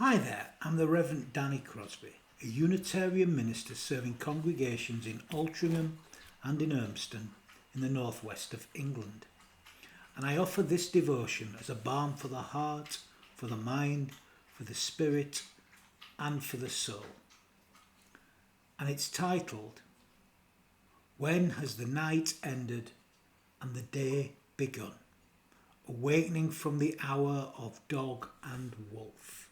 Hi there, I'm the Reverend Danny Crosby, a Unitarian minister serving congregations in Altrincham and in Urmston in the northwest of England. And I offer this devotion as a balm for the heart, for the mind, for the spirit and for the soul. And it's titled, When Has the Night Ended and the Day Begun? Awakening from the Hour of Dog and Wolf.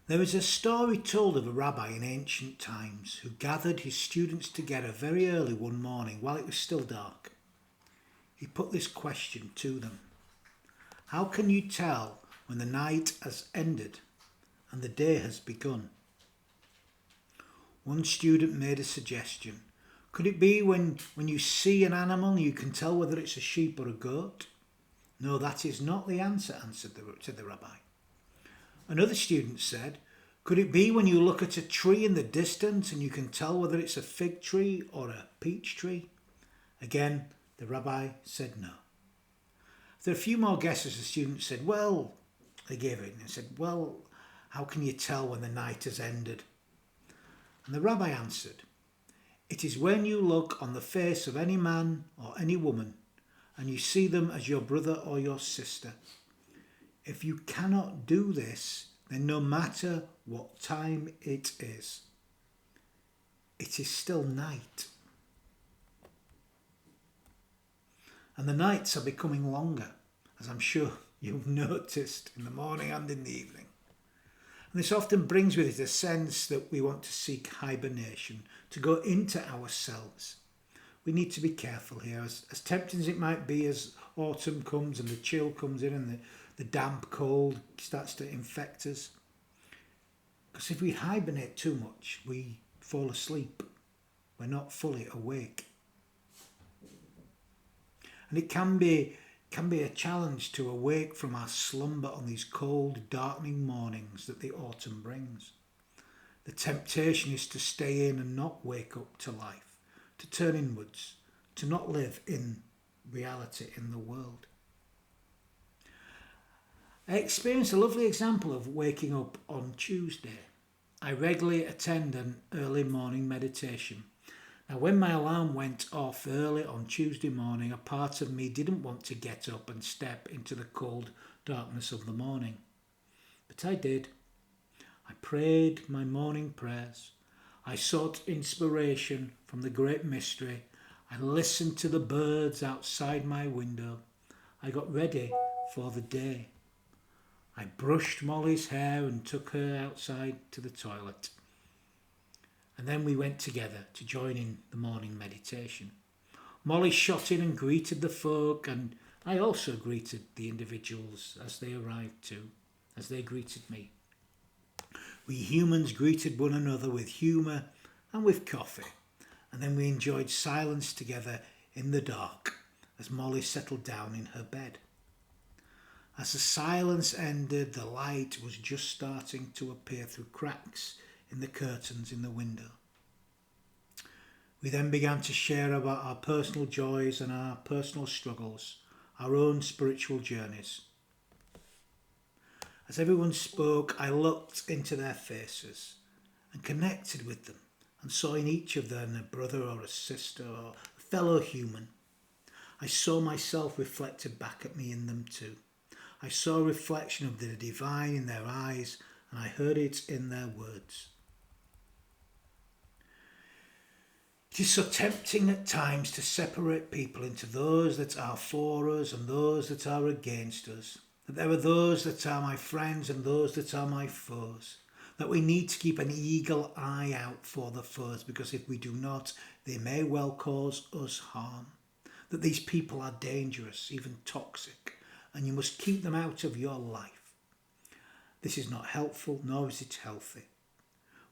There is a story told of a rabbi in ancient times who gathered his students together very early one morning while it was still dark. He put this question to them. How can you tell when the night has ended and the day has begun? One student made a suggestion. Could it be when you see an animal you can tell whether it's a sheep or a goat? No, that is not the answer, said the rabbi. Another student said, could it be when you look at a tree in the distance and you can tell whether it's a fig tree or a peach tree? Again, the rabbi said no. After a few more guesses, the student said, they gave it and said, how can you tell when the night has ended? And the rabbi answered, it is when you look on the face of any man or any woman and you see them as your brother or your sister. If you cannot do this, then no matter what time it is still night. And the nights are becoming longer, as I'm sure you've noticed in the morning and in the evening. And this often brings with it a sense that we want to seek hibernation, to go into ourselves. We need to be careful here, as tempting as it might be as autumn comes and the chill comes in and the damp cold starts to infect us. Because if we hibernate too much, we fall asleep. We're not fully awake. And it can be a challenge to awake from our slumber on these cold, darkening mornings that the autumn brings. The temptation is to stay in and not wake up to life, to turn inwards, to not live in reality in the world. I experienced a lovely example of waking up on Tuesday. I regularly attend an early morning meditation. Now, when my alarm went off early on Tuesday morning, a part of me didn't want to get up and step into the cold darkness of the morning. But I did. I prayed my morning prayers. I sought inspiration from the great mystery. I listened to the birds outside my window. I got ready for the day. I brushed Molly's hair and took her outside to the toilet. And then we went together to join in the morning meditation. Molly shot in and greeted the folk, and I also greeted the individuals as they arrived too, as they greeted me. We humans greeted one another with humour and with coffee, and then we enjoyed silence together in the dark as Molly settled down in her bed. As the silence ended, the light was just starting to appear through cracks in the curtains in the window. We then began to share about our personal joys and our personal struggles, our own spiritual journeys. As everyone spoke, I looked into their faces and connected with them and saw in each of them a brother or a sister or a fellow human. I saw myself reflected back at me in them too. I saw a reflection of the divine in their eyes, and I heard it in their words. It is so tempting at times to separate people into those that are for us and those that are against us, that there are those that are my friends and those that are my foes, that we need to keep an eagle eye out for the foes, because if we do not, they may well cause us harm, that these people are dangerous, even toxic, and you must keep them out of your life. This is not helpful, nor is it healthy.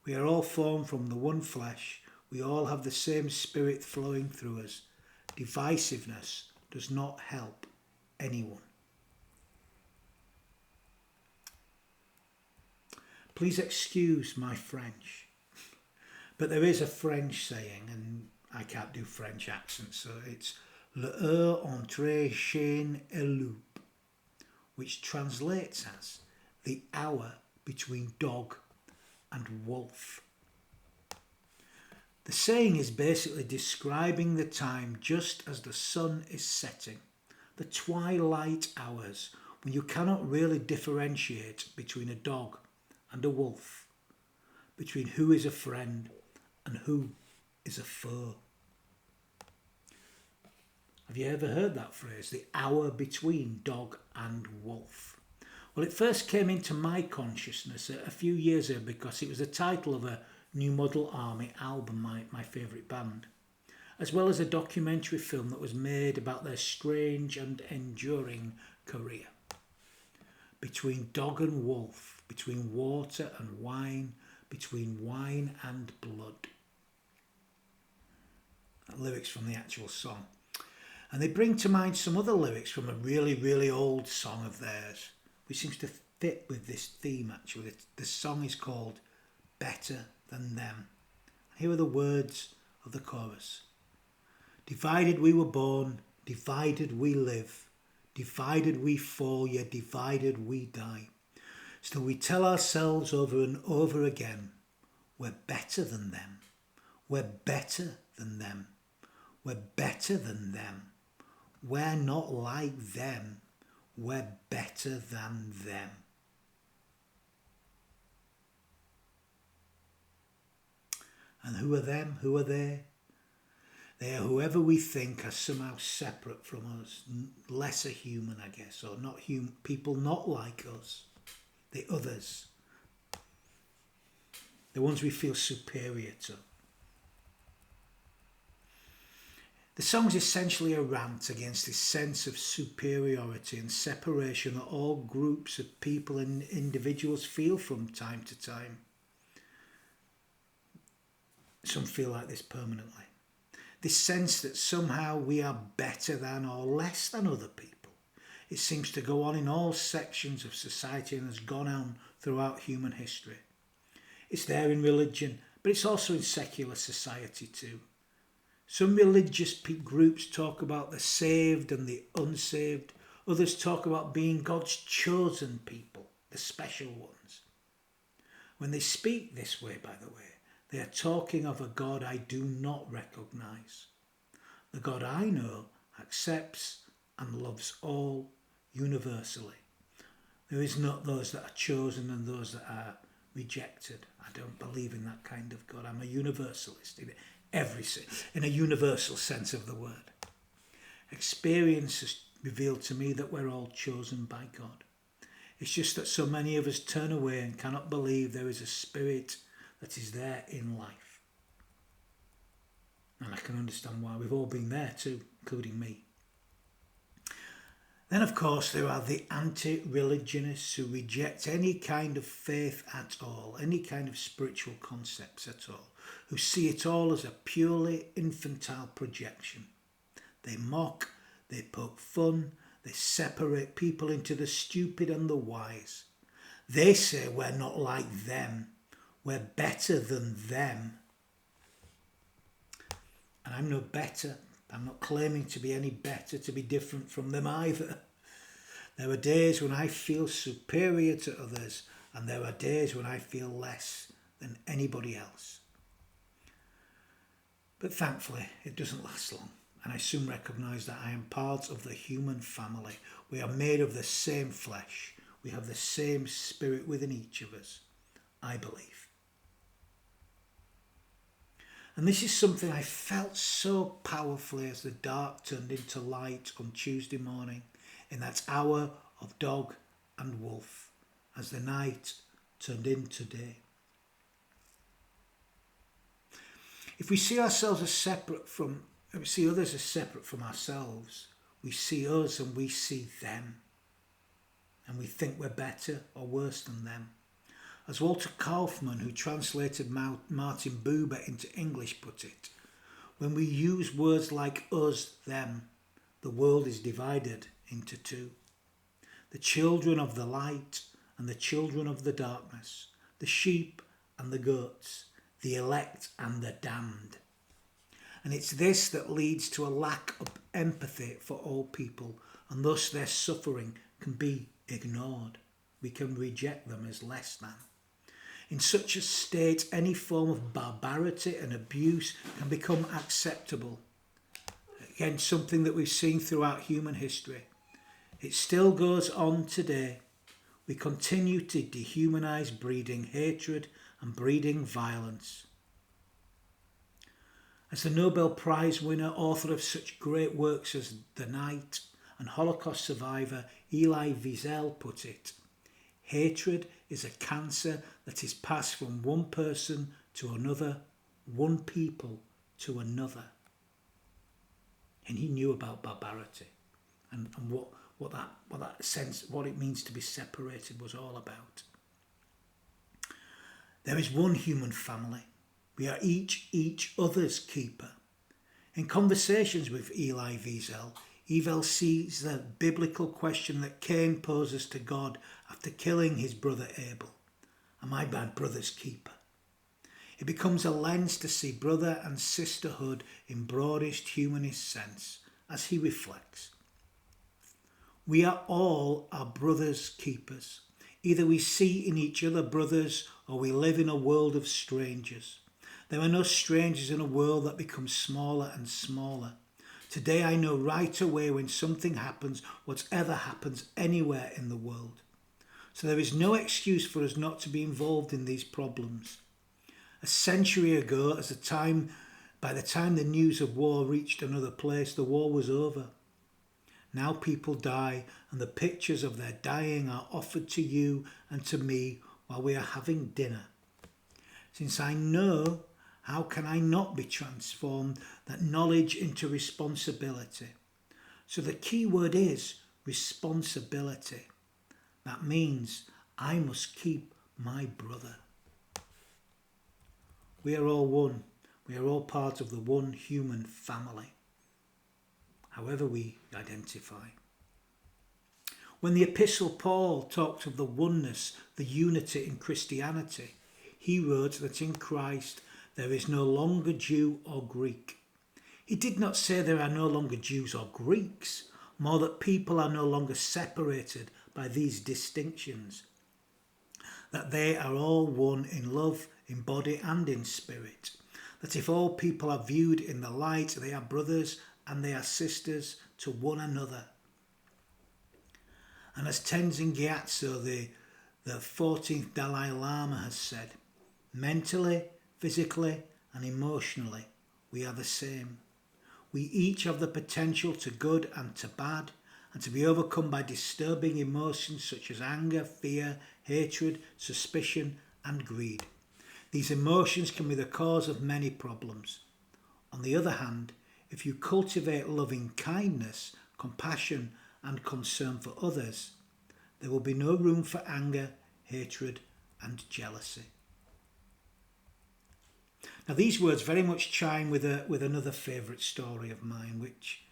We are all formed from the one flesh. We all have the same spirit flowing through us. Divisiveness does not help anyone. Please excuse my French, but there is a French saying, and I can't do French accents, so it's le heure entre chien et loup, which translates as the hour between dog and wolf. The saying is basically describing the time just as the sun is setting, the twilight hours when you cannot really differentiate between a dog and a wolf, between who is a friend and who is a foe. Have you ever heard that phrase, the hour between dog and wolf? Well, it first came into my consciousness a few years ago because it was the title of a New Model Army album, my favourite band, as well as a documentary film that was made about their strange and enduring career. Between dog and wolf, between water and wine, between wine and blood. Lyrics from the actual song. And they bring to mind some other lyrics from a really, really old song of theirs, which seems to fit with this theme actually. The song is called Better Than Them. Here are the words of the chorus. Divided we were born, divided we live, divided we fall, yet divided we die. Still we tell ourselves over and over again, we're better than them, we're better than them, we're better than them. We're not like them, we're better than them. And who are them? Who are they? They are whoever we think are somehow separate from us, lesser human, I guess, or not human, people not like us, the others, the ones we feel superior to. The song's essentially a rant against this sense of superiority and separation that all groups of people and individuals feel from time to time. Some feel like this permanently. This sense that somehow we are better than or less than other people. It seems to go on in all sections of society and has gone on throughout human history. It's there in religion, but it's also in secular society too. Some religious groups talk about the saved and the unsaved. Others talk about being God's chosen people, the special ones. When they speak this way, by the way, they are talking of a God I do not recognise. The God I know accepts and loves all universally. There is not those that are chosen and those that are rejected. I don't believe in that kind of God. I'm a universalist in a universal sense of the word. Experience has revealed to me that we're all chosen by God. It's just that so many of us turn away and cannot believe there is a spirit that is there in life. And I can understand why. We've all been there too, including me. Then, of course, there are the anti-religionists who reject any kind of faith at all, any kind of spiritual concepts at all, who see it all as a purely infantile projection. They mock, they poke fun, they separate people into the stupid and the wise. They say we're not like them, we're better than them. And I'm no better. I'm not claiming to be any better, to be different from them either. There are days when I feel superior to others, and there are days when I feel less than anybody else. But thankfully, it doesn't last long, and I soon recognise that I am part of the human family. We are made of the same flesh. We have the same spirit within each of us, I believe. And this is something I felt so powerfully as the dark turned into light on Tuesday morning, in that hour of dog and wolf, as the night turned into day. If we see ourselves as separate from, if we see others as separate from ourselves, we see us and we see them. And we think we're better or worse than them. As Walter Kaufmann, who translated Martin Buber into English, put it, when we use words like us, them, the world is divided into two. The children of the light and the children of the darkness, the sheep and the goats, the elect and the damned. And it's this that leads to a lack of empathy for all people, and thus their suffering can be ignored. We can reject them as less than. In such a state, any form of barbarity and abuse can become acceptable. Again, something that we've seen throughout human history. It still goes on today. We continue to dehumanize, breeding hatred and breeding violence. As the Nobel Prize winner, author of such great works as The Night and Holocaust survivor Elie Wiesel put it, hatred is a cancer that is passed from one person to another, one people to another. And he knew about barbarity and what that sense, what it means to be separated was all about. There is one human family. We are each other's keeper. In conversations with Elie Wiesel, Wiesel sees the biblical question that Cain poses to God after killing his brother Abel. Am I my brother's keeper? It becomes a lens to see brother and sisterhood in broadest humanist sense as he reflects. We are all our brother's keepers. Either we see in each other brothers or we live in a world of strangers. There are no strangers in a world that becomes smaller and smaller. Today I know right away when something happens, whatever happens anywhere in the world. So there is no excuse for us not to be involved in these problems. A century ago, by the time the news of war reached another place, the war was over. Now people die, and the pictures of their dying are offered to you and to me while we are having dinner. Since I know, how can I not be transformed that knowledge into responsibility? So the key word is responsibility. That means I must keep my brother. We are all one. We are all part of the one human family, however we identify. When the Epistle Paul talked of the oneness, the unity in Christianity, he wrote that in Christ there is no longer Jew or Greek. He did not say there are no longer Jews or Greeks, more that people are no longer separated by these distinctions, that they are all one in love, in body and in spirit, that if all people are viewed in the light, they are brothers and they are sisters to one another. And as Tenzin Gyatso, the 14th Dalai Lama, has said, mentally, physically and emotionally, we are the same. We each have the potential to good and to bad, and to be overcome by disturbing emotions such as anger, fear, hatred, suspicion and greed. These emotions can be the cause of many problems. On the other hand, if you cultivate loving kindness, compassion and concern for others, there will be no room for anger, hatred and jealousy. Now these words very much chime with another favourite story of mine, which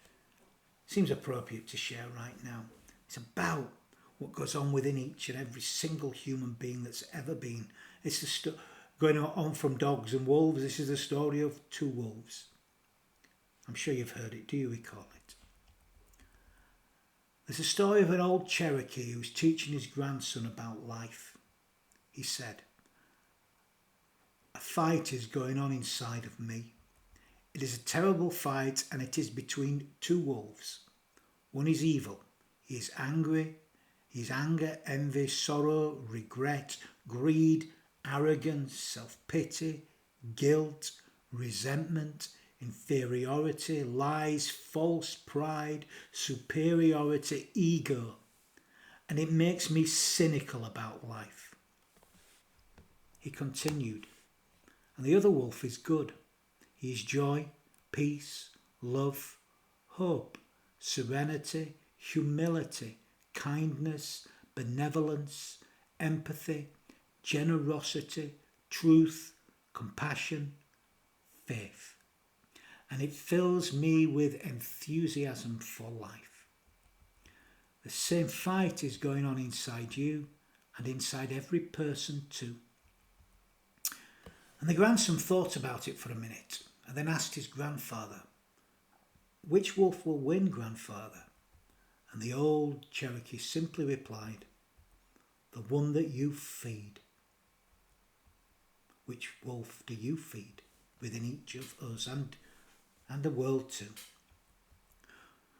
seems appropriate to share right now. It's about what goes on within each and every single human being that's ever been. It's going on from dogs and wolves. This is the story of two wolves. I'm sure you've heard it. Do you recall it? There's a story of an old Cherokee who's teaching his grandson about life. He said, "A fight is going on inside of me. It is a terrible fight, and it is between two wolves. One is evil. He is angry. He is anger, envy, sorrow, regret, greed, arrogance, self-pity, guilt, resentment, inferiority, lies, false pride, superiority, ego. And it makes me cynical about life." He continued, "And the other wolf is good. He is joy, peace, love, hope, serenity, humility, kindness, benevolence, empathy, generosity, truth, compassion, faith. And it fills me with enthusiasm for life." The same fight is going on inside you and inside every person too. And the grandson thought about it for a minute and then asked his grandfather, "Which wolf will win, grandfather?" And the old Cherokee simply replied, "The one that you feed." Which wolf do you feed within each of us and the world too?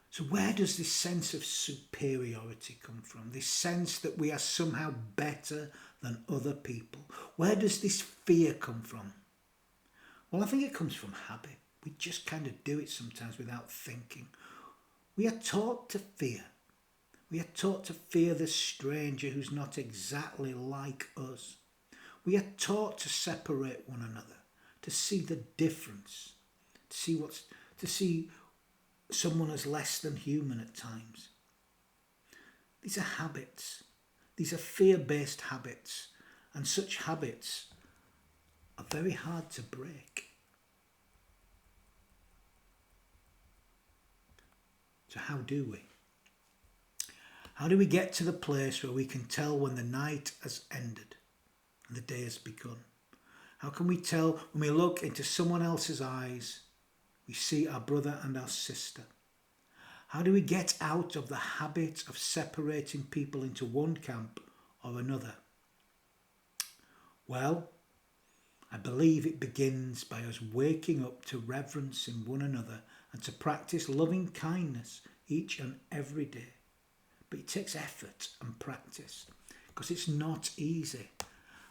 So where does this sense of superiority come from? This sense that we are somehow better than other people? Where does this fear come from? Well, I think it comes from habit. We just kind of do it sometimes without thinking. We are taught to fear. We are taught to fear the stranger who's not exactly like us. We are taught to separate one another, to see the difference, to see someone as less than human at times. These are habits. These are fear-based habits, and such habits are very hard to break. So how do we? How do we get to the place where we can tell when the night has ended and the day has begun? How can we tell when we look into someone else's eyes, we see our brother and our sister? How do we get out of the habit of separating people into one camp or another? Well, I believe it begins by us waking up to reverence in one another and to practice loving kindness each and every day. But it takes effort and practice because it's not easy.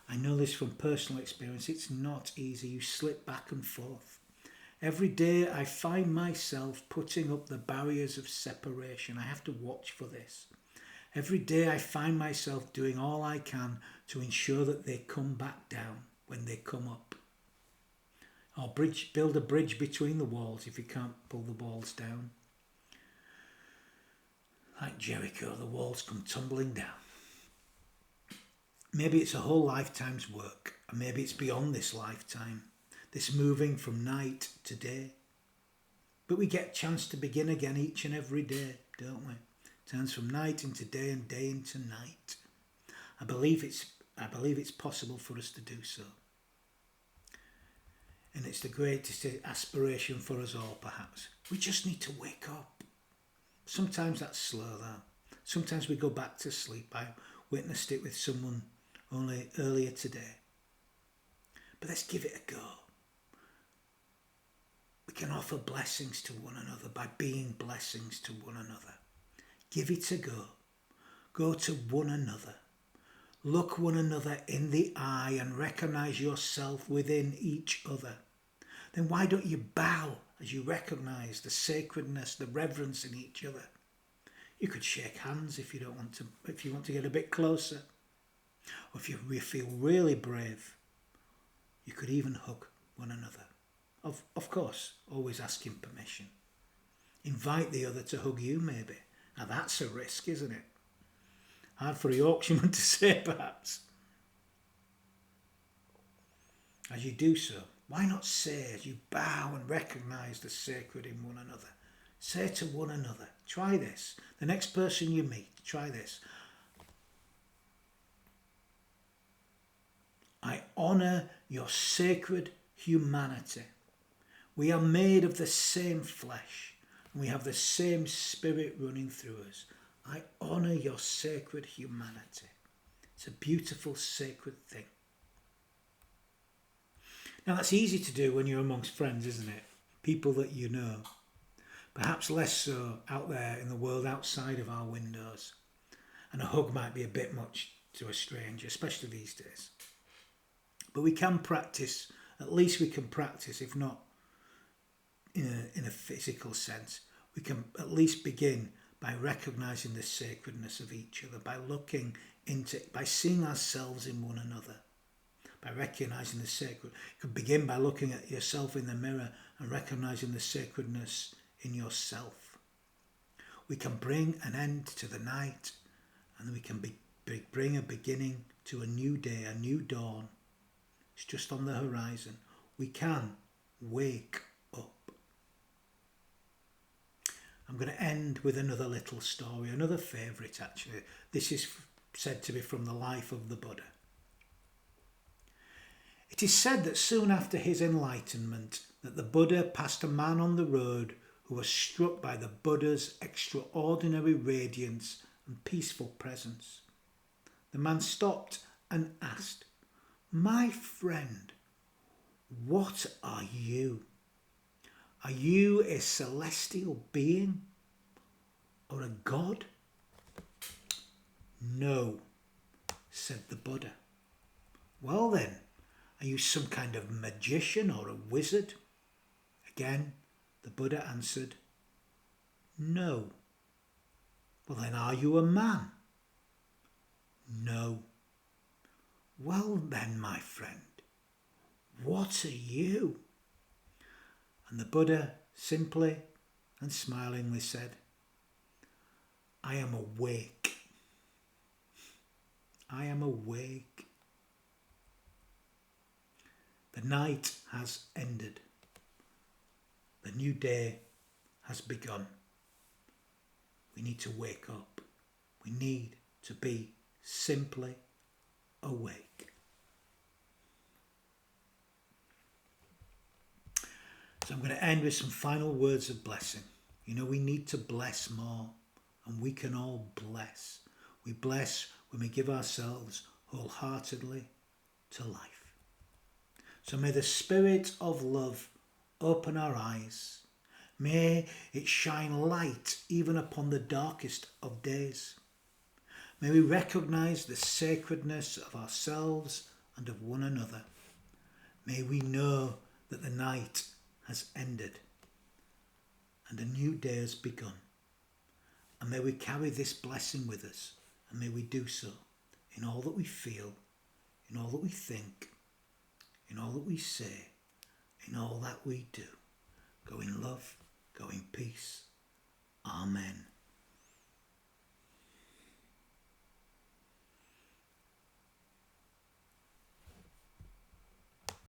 I know this from personal experience. It's not easy. You slip back and forth. Every day I find myself putting up the barriers of separation. I have to watch for this. Every day I find myself doing all I can to ensure that they come back down when they come up. Or build a bridge between the walls if you can't pull the walls down. Like Jericho, the walls come tumbling down. Maybe it's a whole lifetime's work, and maybe it's beyond this lifetime, this moving from night to day. But we get a chance to begin again each and every day, don't we? Turns from night into day and day into night. I believe it's possible for us to do so. And it's the greatest aspiration for us all, perhaps. We just need to wake up. Sometimes that's slow, though. Sometimes we go back to sleep. I witnessed it with someone only earlier today. But let's give it a go. We can offer blessings to one another by being blessings to one another. Give it a go. Go to one another. Look one another in the eye and recognise yourself within each other. Then why don't you bow as you recognise the sacredness, the reverence in each other? You could shake hands if you want to get a bit closer. Or if you feel really brave, you could even hug one another. Of course, always asking permission. Invite the other to hug you maybe. Now that's a risk, isn't it? Hard for a Yorkshireman to say perhaps. As you do so, why not say as you bow and recognise the sacred in one another? Say to one another, try this. The next person you meet, try this. I honour your sacred humanity. We are made of the same flesh and we have the same spirit running through us. I honour your sacred humanity. It's a beautiful, sacred thing. Now that's easy to do when you're amongst friends, isn't it? People that you know. Perhaps less so out there in the world outside of our windows. And a hug might be a bit much to a stranger, especially these days. But we can practice, at least we can practice, if not in a physical sense. We can at least begin by recognising the sacredness of each other, by seeing ourselves in one another, by recognising the sacred. You could begin by looking at yourself in the mirror and recognising the sacredness in yourself. We can bring an end to the night and we can bring a beginning to a new day, a new dawn. It's just on the horizon. We can wake up. I'm going to end with another little story, another favourite actually. This is said to be from the life of the Buddha. It is said that soon after his enlightenment, that the Buddha passed a man on the road who was struck by the Buddha's extraordinary radiance and peaceful presence. The man stopped and asked, "My friend, what are you? Are you a celestial being or a god?" "No," said the Buddha. "Well then, are you some kind of magician or a wizard?" Again, the Buddha answered, "No." "Well then, are you a man?" "No." "Well then, my friend, what are you?" And the Buddha simply and smilingly said, "I am awake. I am awake." The night has ended. The new day has begun. We need to wake up. We need to be simply awake. So I'm going to end with some final words of blessing. You know, we need to bless more, and we can all bless. We bless when we give ourselves wholeheartedly to life. So may the Spirit of love open our eyes. May it shine light even upon the darkest of days. May we recognize the sacredness of ourselves and of one another. May we know that the night has ended and a new day has begun. And may we carry this blessing with us, and may we do so in all that we feel, in all that we think, in all that we say, in all that we do. Go in love, go in peace. Amen.